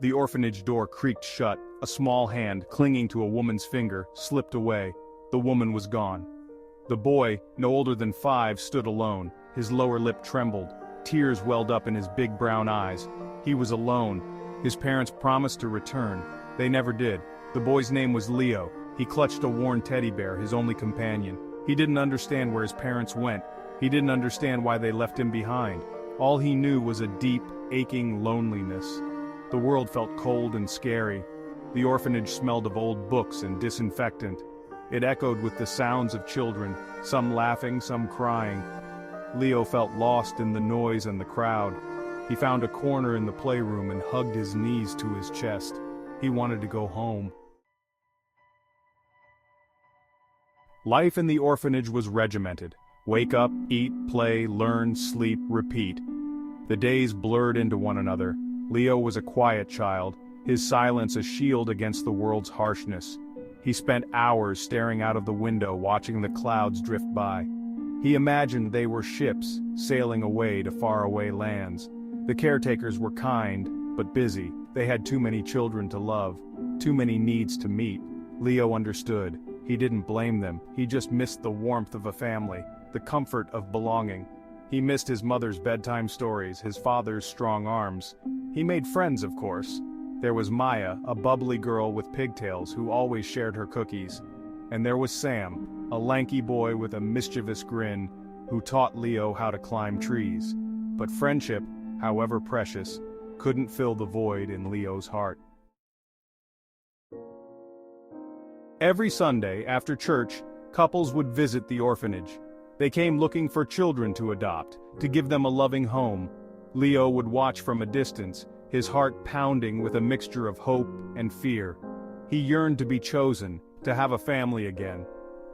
The orphanage door creaked shut, a small hand, clinging to a woman's finger, slipped away. The woman was gone. The boy, no older than 5, stood alone. His lower lip trembled. Tears welled up in his big brown eyes. He was alone. His parents promised to return. They never did. The boy's name was Leo. He clutched a worn teddy bear, his only companion. He didn't understand where his parents went. He didn't understand why they left him behind. All he knew was a deep, aching loneliness. The world felt cold and scary. The orphanage smelled of old books and disinfectant. It echoed with the sounds of children, some laughing, some crying. Leo felt lost in the noise and the crowd. He found a corner in the playroom and hugged his knees to his chest. He wanted to go home. Life in the orphanage was regimented. Wake up, eat, play, learn, sleep, repeat. The days blurred into one another. Leo was a quiet child, his silence a shield against the world's harshness. He spent hours staring out of the window watching the clouds drift by. He imagined they were ships, sailing away to faraway lands. The caretakers were kind, but busy. They had too many children to love, too many needs to meet. Leo understood. He didn't blame them, he just missed the warmth of a family, the comfort of belonging. He missed his mother's bedtime stories, his father's strong arms. He made friends, of course. There was Maya, a bubbly girl with pigtails who always shared her cookies. And there was Sam, a lanky boy with a mischievous grin, who taught Leo how to climb trees. But friendship, however precious, couldn't fill the void in Leo's heart. Every Sunday, after church, couples would visit the orphanage. They came looking for children to adopt, to give them a loving home. Leo would watch from a distance, his heart pounding with a mixture of hope and fear. He yearned to be chosen, to have a family again.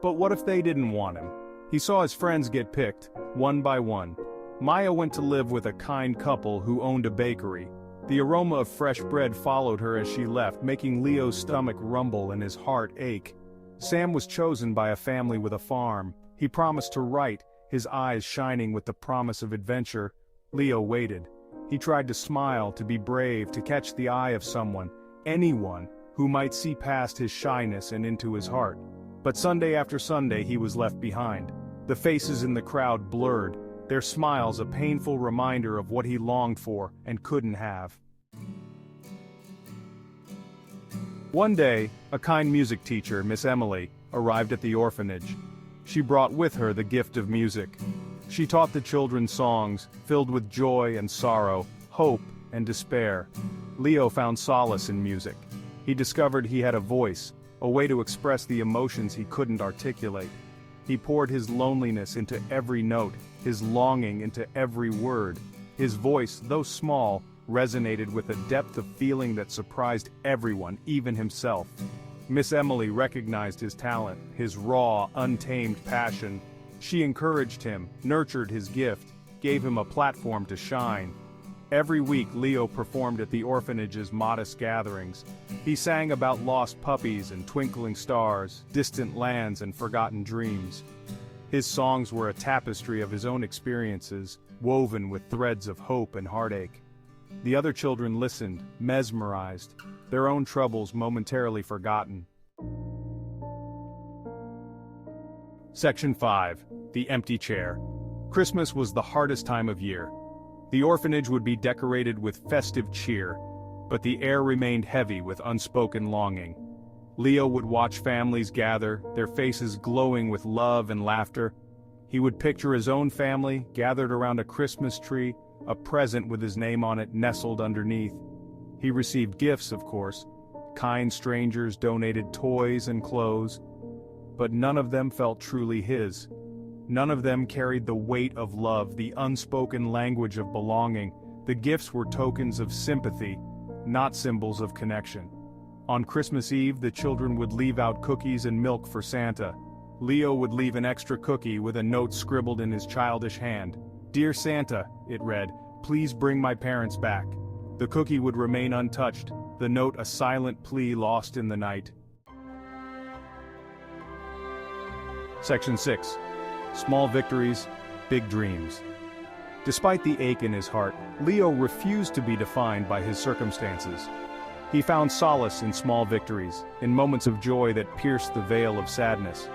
But what if they didn't want him? He saw his friends get picked, one by one. Maya went to live with a kind couple who owned a bakery. The aroma of fresh bread followed her as she left, making Leo's stomach rumble and his heart ache. Sam was chosen by a family with a farm. He promised to write, his eyes shining with the promise of adventure. Leo waited. He tried to smile, to be brave, to catch the eye of someone, anyone, who might see past his shyness and into his heart. But Sunday after Sunday he was left behind. The faces in the crowd blurred, their smiles a painful reminder of what he longed for and couldn't have. One day, a kind music teacher, Miss Emily, arrived at the orphanage. She brought with her the gift of music. She taught the children songs, filled with joy and sorrow, hope and despair. Leo found solace in music. He discovered he had a voice, a way to express the emotions he couldn't articulate. He poured his loneliness into every note, his longing into every word. His voice, though small, resonated with a depth of feeling that surprised everyone, even himself. Miss Emily recognized his talent, his raw, untamed passion. She encouraged him, nurtured his gift, gave him a platform to shine. Every week Leo performed at the orphanage's modest gatherings. He sang about lost puppies and twinkling stars, distant lands and forgotten dreams. His songs were a tapestry of his own experiences, woven with threads of hope and heartache. The other children listened, mesmerized, their own troubles momentarily forgotten. Section 5. The Empty Chair. Christmas was the hardest time of year. The orphanage would be decorated with festive cheer, but the air remained heavy with unspoken longing. Leo would watch families gather, their faces glowing with love and laughter. He would picture his own family gathered around a Christmas tree, a present with his name on it nestled underneath. He received gifts, of course. Kind strangers donated toys and clothes, but none of them felt truly his. None of them carried the weight of love, the unspoken language of belonging. The gifts were tokens of sympathy, not symbols of connection. On Christmas Eve, the children would leave out cookies and milk for Santa. Leo would leave an extra cookie with a note scribbled in his childish hand. "Dear Santa," it read, "please bring my parents back." The cookie would remain untouched, the note a silent plea lost in the night. Section 6. Small victories, big dreams. Despite the ache in his heart, Leo refused to be defined by his circumstances. He found solace in small victories, in moments of joy that pierced the veil of sadness.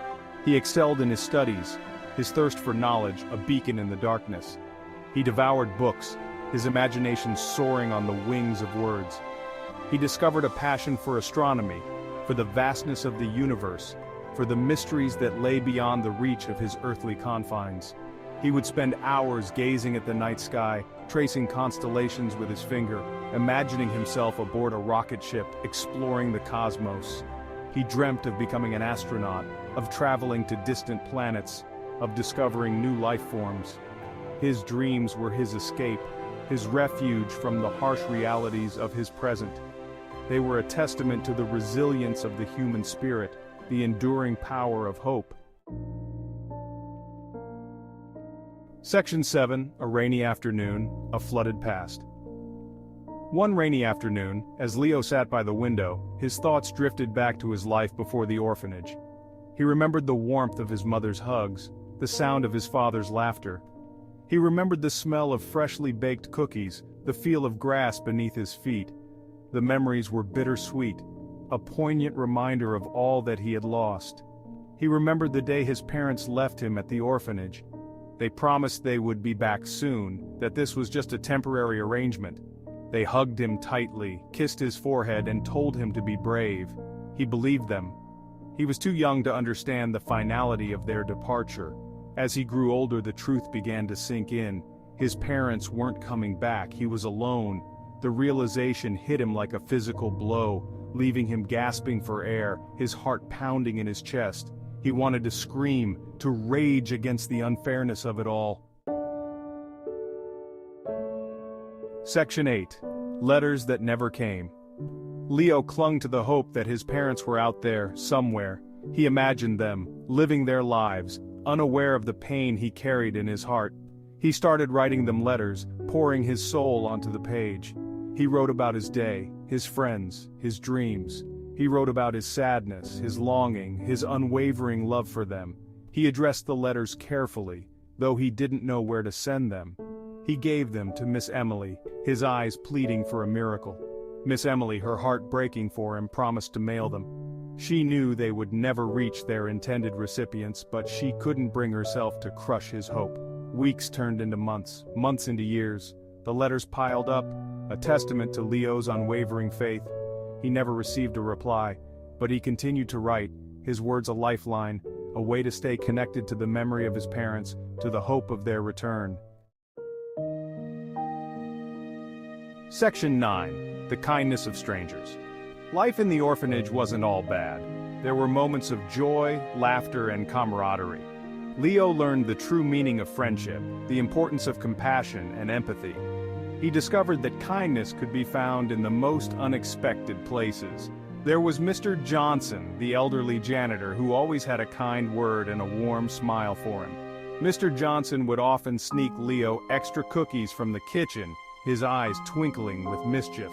He excelled in his studies, his thirst for knowledge a beacon in the darkness. He devoured books, his imagination soaring on the wings of words. He discovered a passion for astronomy, for the vastness of the universe, for the mysteries that lay beyond the reach of his earthly confines. He would spend hours gazing at the night sky, tracing constellations with his finger, imagining himself aboard a rocket ship exploring the cosmos. He dreamt of becoming an astronaut, of traveling to distant planets, of discovering new life forms. His dreams were his escape, his refuge from the harsh realities of his present. They were a testament to the resilience of the human spirit, the enduring power of hope. Section 7, A Rainy Afternoon, A Flooded Past. One rainy afternoon, as Leo sat by the window, his thoughts drifted back to his life before the orphanage. He remembered the warmth of his mother's hugs, the sound of his father's laughter. He remembered the smell of freshly baked cookies, the feel of grass beneath his feet. The memories were bittersweet, a poignant reminder of all that he had lost. He remembered the day his parents left him at the orphanage. They promised they would be back soon, that this was just a temporary arrangement. They hugged him tightly, kissed his forehead, and told him to be brave. He believed them. He was too young to understand the finality of their departure. As he grew older, the truth began to sink in. His parents weren't coming back. He was alone. The realization hit him like a physical blow, leaving him gasping for air, his heart pounding in his chest. He wanted to scream, to rage against the unfairness of it all. Section 8. Letters That Never Came. Leo clung to the hope that his parents were out there, somewhere. He imagined them, living their lives, unaware of the pain he carried in his heart. He started writing them letters, pouring his soul onto the page. He wrote about his day, his friends, his dreams. He wrote about his sadness, his longing, his unwavering love for them. He addressed the letters carefully, though he didn't know where to send them. He gave them to Miss Emily, his eyes pleading for a miracle. Miss Emily, her heart breaking for him, promised to mail them. She knew they would never reach their intended recipients, but she couldn't bring herself to crush his hope. Weeks turned into months, months into years. The letters piled up, a testament to Leo's unwavering faith. He never received a reply, but he continued to write, his words a lifeline, a way to stay connected to the memory of his parents, to the hope of their return. Section 9. The Kindness of Strangers. Life in the orphanage wasn't all bad. There were moments of joy, laughter, and camaraderie. Leo learned the true meaning of friendship, the importance of compassion and empathy. He discovered that kindness could be found in the most unexpected places. There was Mr. Johnson, the elderly janitor, who always had a kind word and a warm smile for him. Mr. Johnson would often sneak Leo extra cookies from the kitchen, his eyes twinkling with mischief.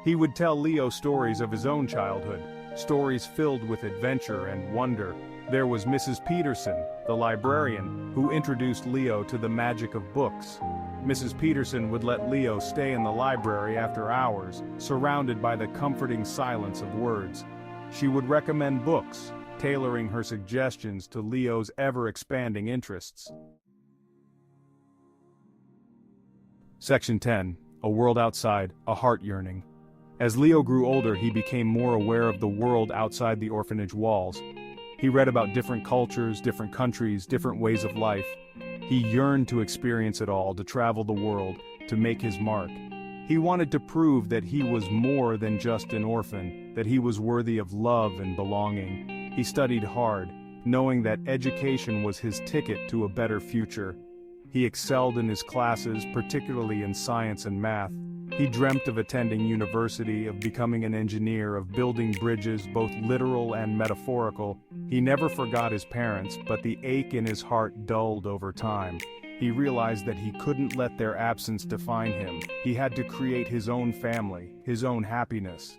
He would tell Leo stories of his own childhood, stories filled with adventure and wonder. There was Mrs. Peterson, the librarian, who introduced Leo to the magic of books. Mrs. Peterson would let Leo stay in the library after hours, surrounded by the comforting silence of words. She would recommend books, tailoring her suggestions to Leo's ever-expanding interests. Section 10. A World Outside, a Heart Yearning. As Leo grew older, he became more aware of the world outside the orphanage walls. He read about different cultures, different countries, different ways of life. He yearned to experience it all, to travel the world, to make his mark. He wanted to prove that he was more than just an orphan, that he was worthy of love and belonging. He studied hard, knowing that education was his ticket to a better future. He excelled in his classes, particularly in science and math. He dreamt of attending university, of becoming an engineer, of building bridges, both literal and metaphorical. He never forgot his parents, but the ache in his heart dulled over time. He realized that he couldn't let their absence define him. He had to create his own family, his own happiness.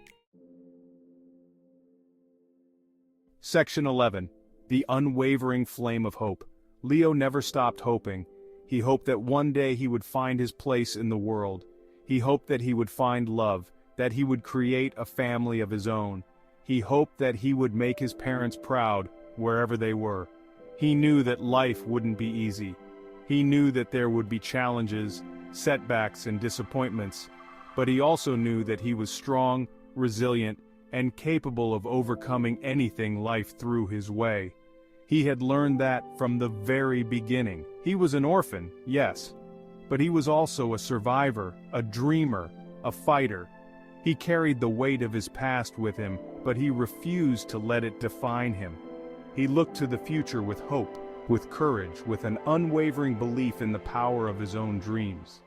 Section 11. The Unwavering Flame of Hope. Leo never stopped hoping. He hoped that one day he would find his place in the world. He hoped that he would find love, that he would create a family of his own. He hoped that he would make his parents proud, wherever they were. He knew that life wouldn't be easy. He knew that there would be challenges, setbacks, and disappointments. But he also knew that he was strong, resilient, and capable of overcoming anything life threw his way. He had learned that from the very beginning. He was an orphan, yes, but he was also a survivor, a dreamer, a fighter. He carried the weight of his past with him, but he refused to let it define him. He looked to the future with hope, with courage, with an unwavering belief in the power of his own dreams.